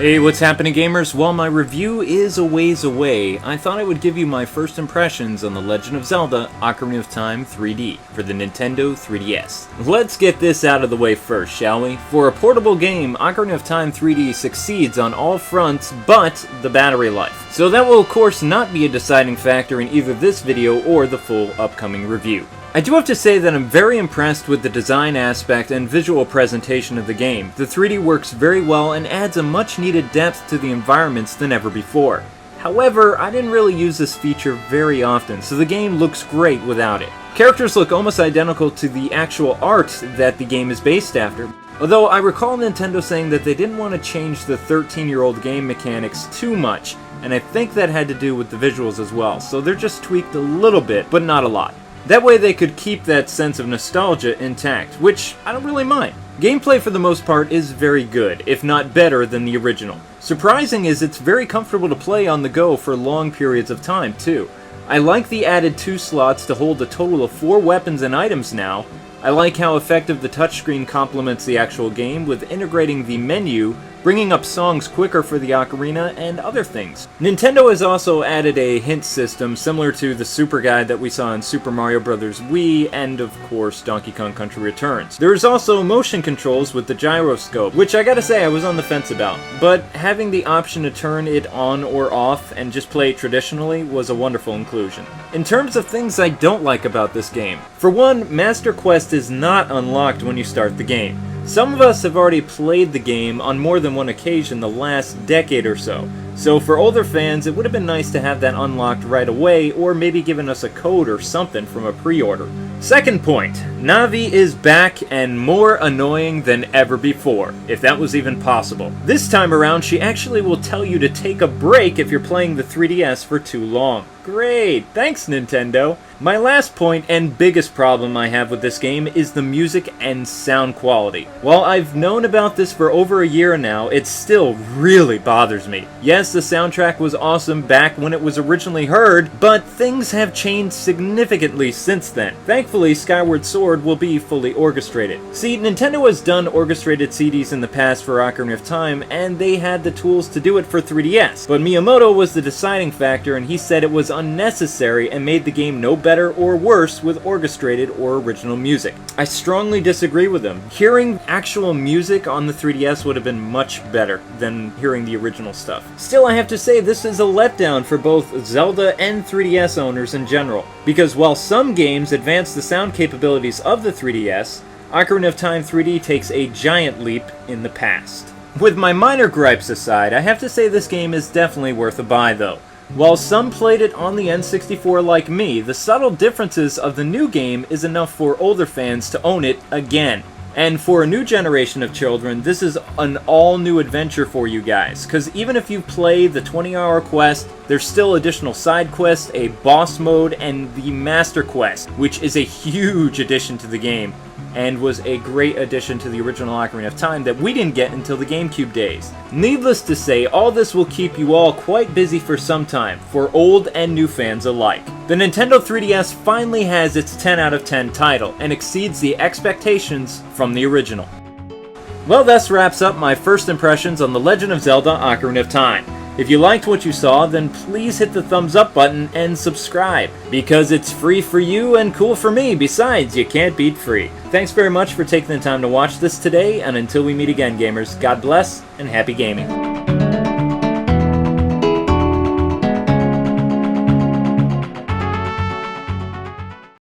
Hey, what's happening, gamers? While my review is a ways away, I thought I would give you my first impressions on The Legend of Zelda Ocarina of Time 3D for the Nintendo 3DS. Let's get this out of the way first, shall we? For a portable game, Ocarina of Time 3D succeeds on all fronts but the battery life. So that will of course not be a deciding factor in either this video or the full upcoming review. I do have to say that I'm very impressed with the design aspect and visual presentation of the game. The 3D works very well and adds a much needed depth to the environments than ever before. However, I didn't really use this feature very often, so the game looks great without it. Characters look almost identical to the actual art that the game is based after, although I recall Nintendo saying that they didn't want to change the 13-year-old game mechanics too much, and I think that had to do with the visuals as well, so they're just tweaked a little bit, but not a lot. That way they could keep that sense of nostalgia intact, which I don't really mind. Gameplay for the most part is very good, if not better than the original. Surprising is it's very comfortable to play on the go for long periods of time too. I like the added 2 slots to hold a total of 4 weapons and items now. I like how effective the touchscreen complements the actual game with integrating the menu, bringing up songs quicker for the ocarina, and other things. Nintendo has also added a hint system similar to the Super Guide that we saw in Super Mario Bros. Wii and, of course, Donkey Kong Country Returns. There is also motion controls with the gyroscope, which I gotta say I was on the fence about, but having the option to turn it on or off and just play it traditionally was a wonderful inclusion. In terms of things I don't like about this game, for one, Master Quest is not unlocked when you start the game. Some of us have already played the game on more than one occasion the last decade or so for older fans it would have been nice to have that unlocked right away, or maybe given us a code or something from a pre-order. Second point, Navi is back and more annoying than ever before, if that was even possible. This time around she actually will tell you to take a break if you're playing the 3DS for too long. Great, thanks Nintendo! My last point and biggest problem I have with this game is the music and sound quality. While I've known about this for over a year now, it still really bothers me. Yes, the soundtrack was awesome back when it was originally heard, but things have changed significantly since then. Thankfully, Skyward Sword will be fully orchestrated. See, Nintendo has done orchestrated CDs in the past for Ocarina of Time, and they had the tools to do it for 3DS, but Miyamoto was the deciding factor and he said it was unnecessary and made the game no better or worse with orchestrated or original music. I strongly disagree with him. Hearing actual music on the 3DS would have been much better than hearing the original stuff. Still, I have to say this is a letdown for both Zelda and 3DS owners in general, because while some games advance the sound capabilities of the 3DS, Ocarina of Time 3D takes a giant leap in the past. With my minor gripes aside, I have to say this game is definitely worth a buy though. While some played it on the N64 like me, the subtle differences of the new game is enough for older fans to own it again. And for a new generation of children, this is an all-new adventure for you guys, because even if you play the 20-hour quest, there's still additional side quests, a boss mode, and the Master Quest, which is a huge addition to the game, and was a great addition to the original Ocarina of Time that we didn't get until the GameCube days. Needless to say, all this will keep you all quite busy for some time, for old and new fans alike. The Nintendo 3DS finally has its 10 out of 10 title, and exceeds the expectations from the original. Well, this wraps up my first impressions on The Legend of Zelda Ocarina of Time. If you liked what you saw, then please hit the thumbs up button and subscribe, because it's free for you and cool for me. Besides, you can't beat free. Thanks very much for taking the time to watch this today, and until we meet again, gamers, God bless and happy gaming.